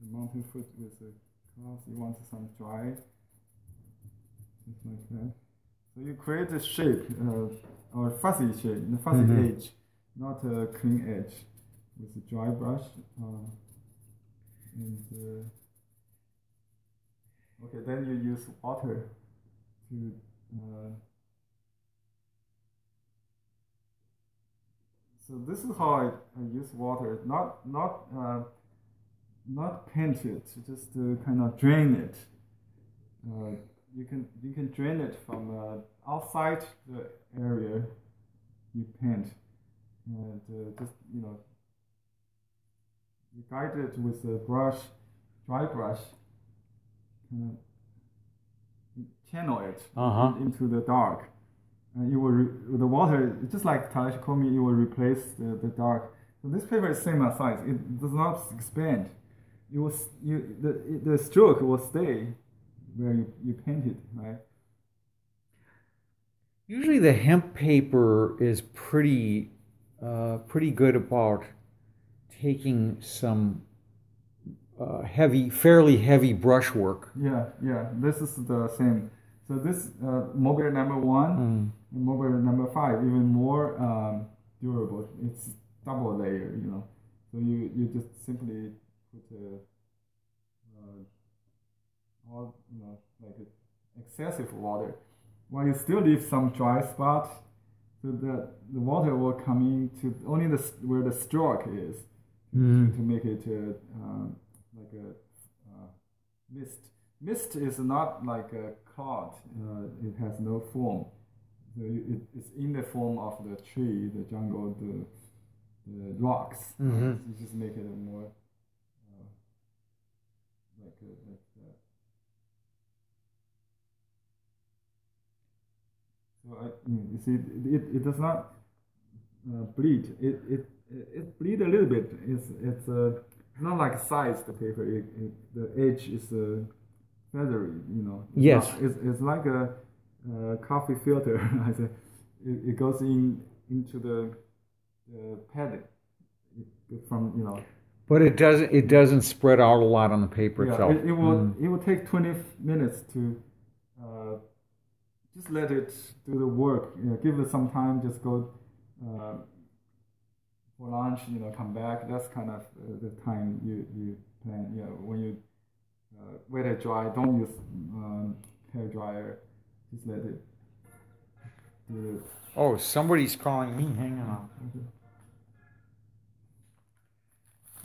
The mountain foot with the clouds, you want some dry. Just like that. So you create a shape, or fuzzy shape, the fuzzy edge, not a clean edge, with a dry brush. Okay, then you use water to. So this is how I use water, not paint it, just to kind of drain it. You can drain it from outside the area you paint, and just you guide it with a brush, dry brush, kind of channel it into the dark, and you will the water, just like Talashikomi, it will replace the dark. So this paper is same size; it does not expand. The stroke will stay where you painted, right? Usually the hemp paper is pretty good about taking some fairly heavy brushwork. Yeah. This is the same. So this mobile number 1 and mobile number 5 even more durable. It's double layer, So you just simply put like excessive water, while you still leave some dry spot, so that the water will come into only where the stroke is, to make it like a mist. Mist is not like a cloud; it has no form. So it's in the form of the tree, the jungle, the rocks. You just make it more like that. So you see, it does not bleed. It bleed a little bit. It's not like size the paper. The edge is feathery. You know. Yes. It's like a coffee filter. I say it goes into the padding from But it doesn't spread out a lot on the paper itself. It will take 20 minutes to just let it do the work. Give it some time. Just go for lunch. Come back. That's kind of the time you plan. When you wet it dry, don't use hair dryer. Just let it do it. Oh, somebody's calling me. Hang on.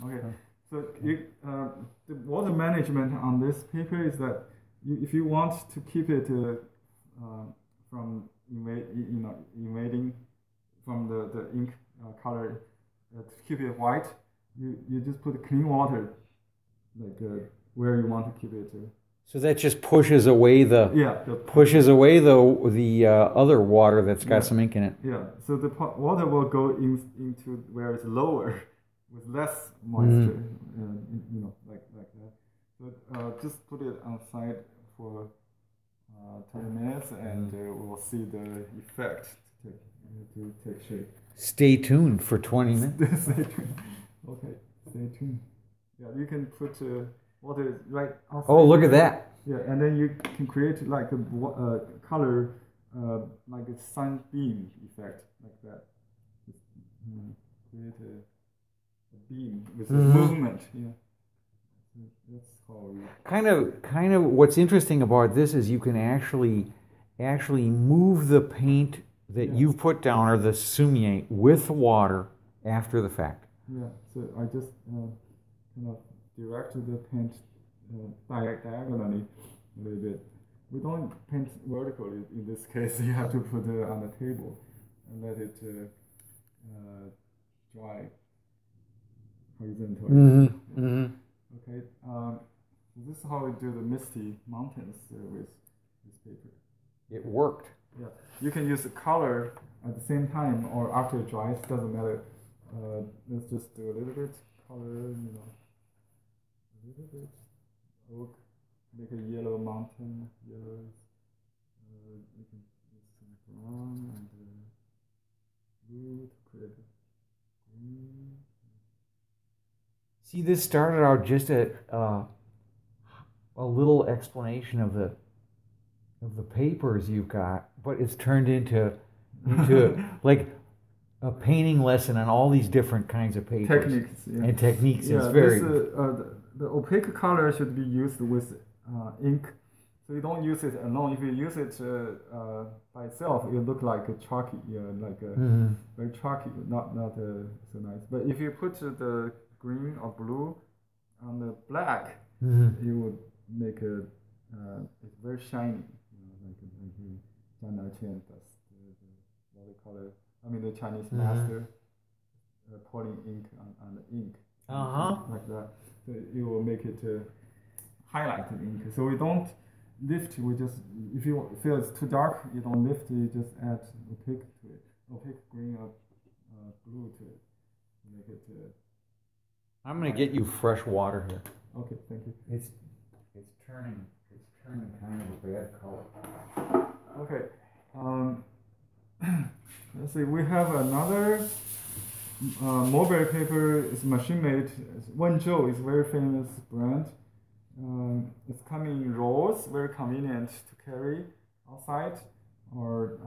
Okay. So the water management on this paper is that if you want to keep it from invading from the ink color, to keep it white, you just put clean water, like where you want to keep it. So that just pushes away the other water that's got some ink in it. Yeah. So the water will go into where it's lower, with less moisture, like that. So just put it outside for 20 minutes, and we'll see the effect to take shape. Stay tuned for 20 minutes. Stay tuned. Okay, stay tuned. Yeah, you can put water right outside. Oh, look at that. Yeah, and then you can create like a color, like a sunbeam effect, like that. Create a beam with a movement. Yeah, that's how we. Kind of. What's interesting about this is you can actually move the paint that you've put down, or the sumie, with water after the fact. Yeah. So I just kind of directed the paint diagonally a little bit. We don't paint vertically in this case. You have to put it on the table and let it dry horizontally. Okay. This is how we do the misty mountains with this paper. It worked. Yeah. You can use the color at the same time or after it dries. Doesn't matter. Let's just do a little bit color. A little bit. Oak. Make a yellow mountain. Yellow. You can use some brown and blue to create green. See, this started out just a little explanation of the papers you've got, but it's turned into like a painting lesson on all these different kinds of papers. Techniques. Yeah. And techniques. Yeah, it's very... the opaque color should be used with ink. So you don't use it alone. If you use it by itself, it look like a chalky, like a very chalky, not so nice. But if you put the green or blue on the black, it would make it's very shiny. Like Zhang Qian does the watercolor. I mean the Chinese master pouring ink on the ink. Like that. So it will make it highlight the ink. So we don't lift. We just, if you feel it's too dark, you don't lift. You just add opaque to it, opaque green or blue to it, to make it. I'm gonna get you fresh water here. Okay, thank you. It's turning kind of a bad color. Okay. Let's see. We have another mulberry paper. It's machine made. Wenzhou is a very famous brand. It's coming in rolls, very convenient to carry outside or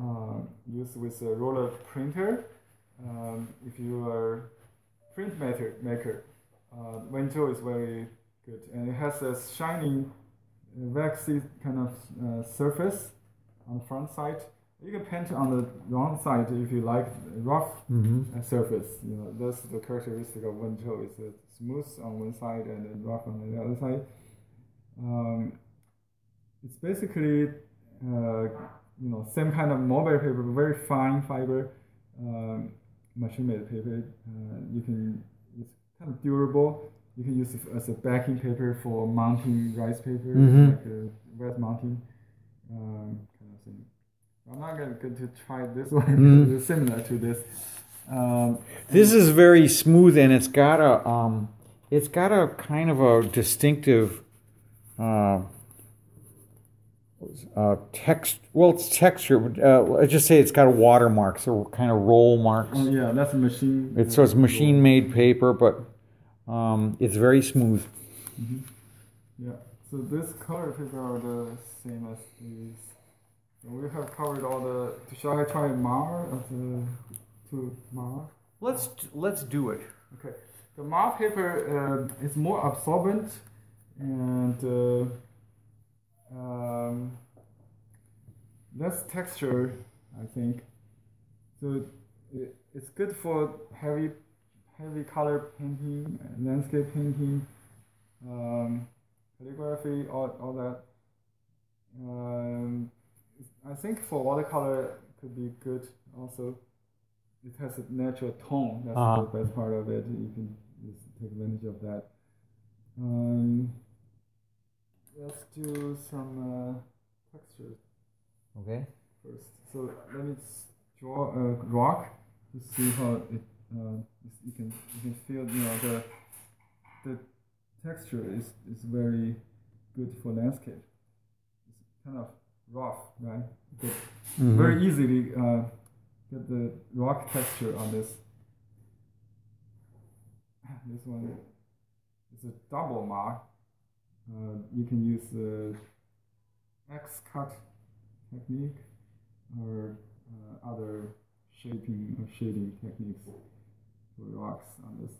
use with a roller printer. If you are print maker, Wenzhou is very good, and it has a shiny, waxy kind of surface on the front side. You can paint on the wrong side if you like rough surface. That's the characteristic of Wenzhou. It's smooth on one side and then rough on the other side. It's basically same kind of mulberry paper, very fine fiber, machine-made paper. It's kind of durable. You can use it as a backing paper for mounting rice paper, like a wet mounting kind of thing. I'm not going to try this one. It's similar to this. This is very smooth, and it's got a kind of a distinctive text. Well, it's texture. Let's just say it's got a watermark, so kind of roll marks. Oh yeah, that's a machine. So it's machine-made paper, but it's very smooth. Yeah. So this color paper are the same as these. So we have covered all the. Shall I try Mar to Mar? Let's do it. Okay. The Mar paper is more absorbent and less texture, I think. So it's good for heavy color painting, landscape painting, calligraphy, all that. I think for watercolor it could be good also. It has a natural tone. That's the best part of it. You can just take advantage of that. Let's do some textures. Okay. First. So let me draw a rock to see how it. You can feel the texture is very good for landscape. It's kind of rough, right? You can very easily get the rock texture on this. This one is a double mark. You can use the X-cut technique or other shaping or shading techniques for rocks on this.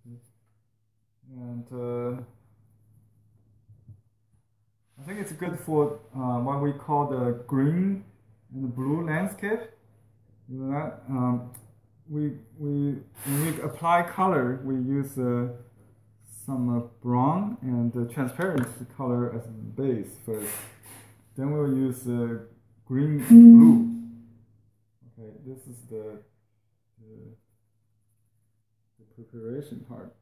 Okay. And I think it's good for what we call the green and blue landscape. You know that when we apply color, we use some brown and transparent color as base first. Then we'll use green and blue. Okay, this is the preparation part.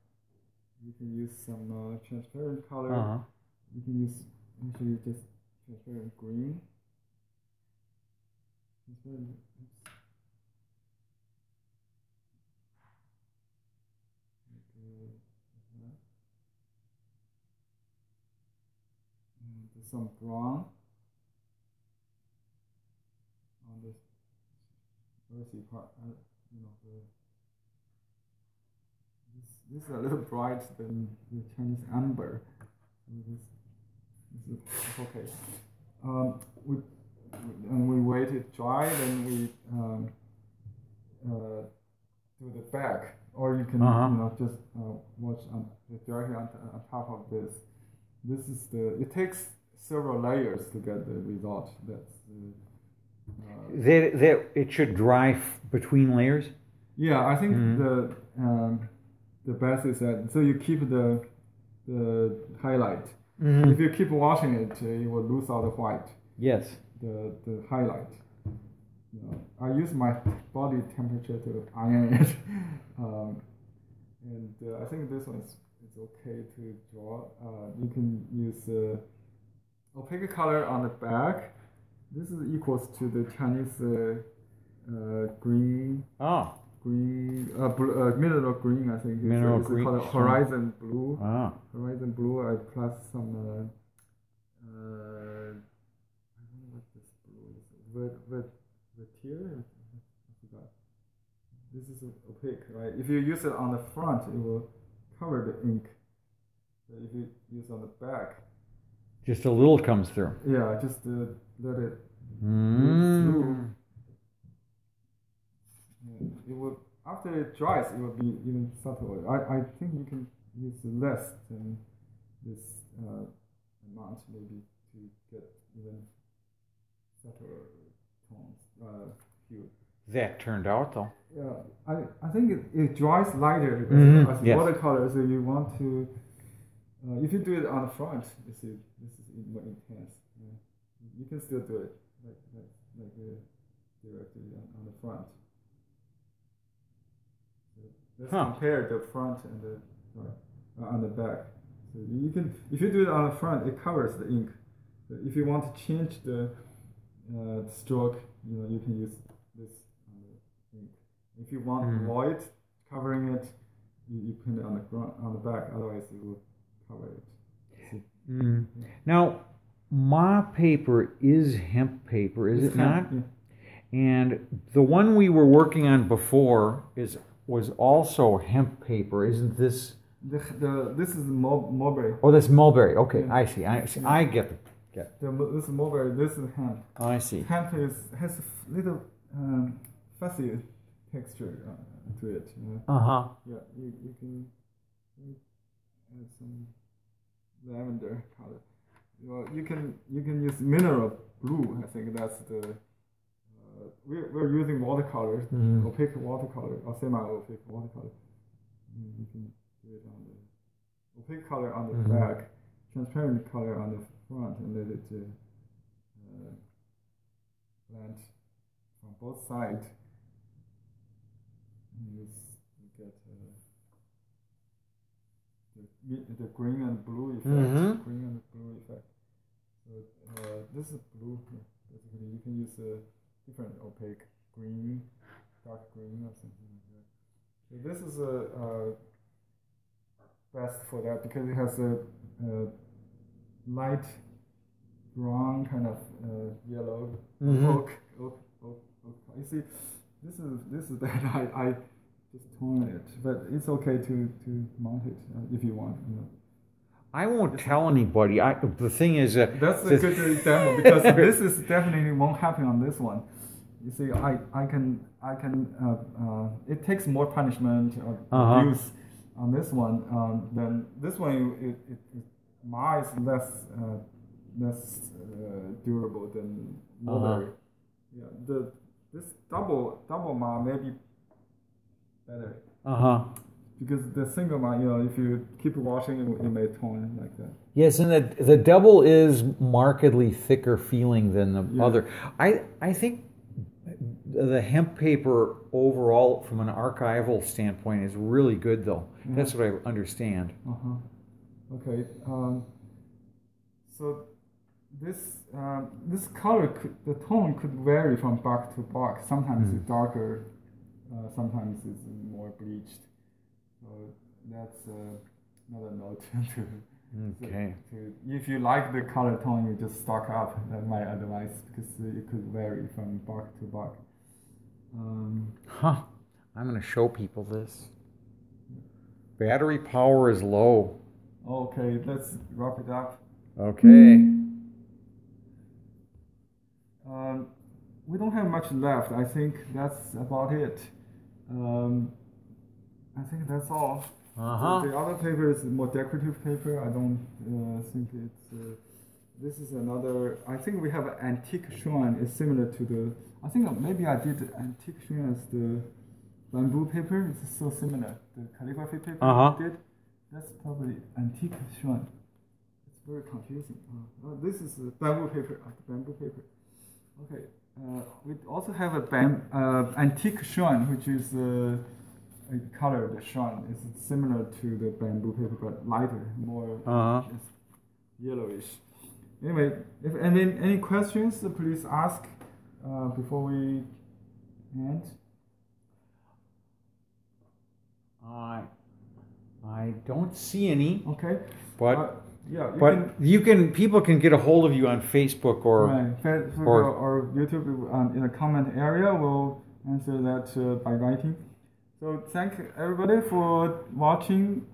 You can use some transparent color. You can use actually just transparent green. Transparent. And some brown on this earthy part. This is a little bright than the Chinese amber. This is okay. We wait it dry, then we do the back, or you can just watch directly on top of this. This is it takes several layers to get the result. That's that it should dry between layers. Yeah, I think the best is that so you keep the highlight. If you keep washing it, you will lose all the white. Yes. The highlight. I use my body temperature to iron it, and I think this one is okay to draw. You can use opaque color on the back. This is equals to the Chinese green. Green, mineral green, I think. Mineral it's green. Called horizon blue. Horizon blue. I plus some. I don't know what this blue is. Vertier? I forgot. This is opaque, right? If you use it on the front, it will cover the ink. But if you use on the back, just a little comes through. Yeah, just let it move through. It will after it dries, it will be even subtler. I think you can use less than this amount maybe to get even subtler tones, hue. That turned out though. Yeah, I think it dries lighter as watercolor. So you want to, if you do it on the front, you see this is more intense. Yeah. You can still do it like directly on the front. Let's compare the front and the on the back. So you can, if you do it on the front, it covers the ink. So if you want to change the stroke, you can use this on the ink. If you want void covering it, you put it on the back. Otherwise, it will cover it. Now, Ma paper is hemp paper, is it not? Yeah. And the one we were working on before was also hemp paper, isn't this? This is mulberry. Oh, that's mulberry. Okay, Yeah. I see. I get it. This is mulberry. This is hemp. Oh, I see. Hemp has a little fuzzy texture to it. Uh-huh. Yeah, you can add some lavender color. Well, you can use mineral blue. I think that's the. We're using watercolor, opaque watercolor or semi-opaque watercolor. You can do it on the opaque color on the back, transparent color on the front, and let it blend from both sides. You get the green and blue effect. Green and blue effect. So this is blue. Basically, you can use different opaque green, dark green, or something like that. So this is best for that because it has a light brown kind of yellow oak. You see, this is that I just torn it, but it's okay to mount it if you want. I won't tell anybody. The thing is, that's a good demo because this is definitely won't happen on this one. You see, I can it takes more punishment or abuse on this one than this one. Ma is less durable than mulberry. Yeah, this double Ma may be better. Because the single Ma, if you keep washing, it may torn like that. Yes, and the double is markedly thicker feeling than the other. I think the hemp paper overall, from an archival standpoint, is really good, though. That's what I understand. Okay. So this color, the tone could vary from bark to bark. Sometimes it's darker, sometimes it's more bleached. So that's another note to. Okay. If you like the color tone, you just stock up. That's my advice because it could vary from bark to bark. I'm going to show people this. Battery power is low. Okay, let's wrap it up. Okay. We don't have much left. I think that's about it. I think that's all. The other paper is more decorative paper. I don't think it's. This is another. I think we have an antique shrine. It's similar to the. I think maybe I did antique shrine as the bamboo paper. It's so similar. The calligraphy paper we did. That's probably antique shrine. It's very confusing. This is bamboo paper. Bamboo paper. Okay. We also have a antique shrine, which is a colored shrine. It's similar to the bamboo paper, but lighter, more yellowish. Anyway, if any questions, please ask before we end. I don't see any. Okay. But people can get a hold of you on Facebook or Facebook or YouTube in the comment area. We'll answer that by writing. So thank everybody for watching.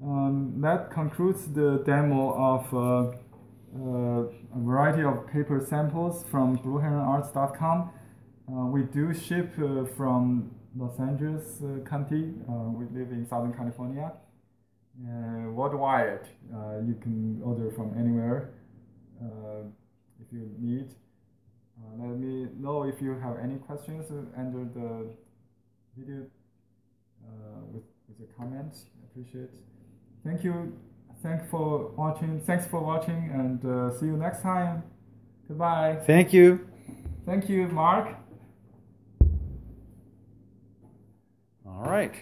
That concludes the demo of a variety of paper samples from BlueHeronArts.com. We do ship from Los Angeles County. We live in Southern California. Worldwide, you can order from anywhere if you need. Let me know if you have any questions under the video with your comments. I appreciate it. Thank you. Thanks for watching, and see you next time. Goodbye. Thank you. Thank you, Mark. All right.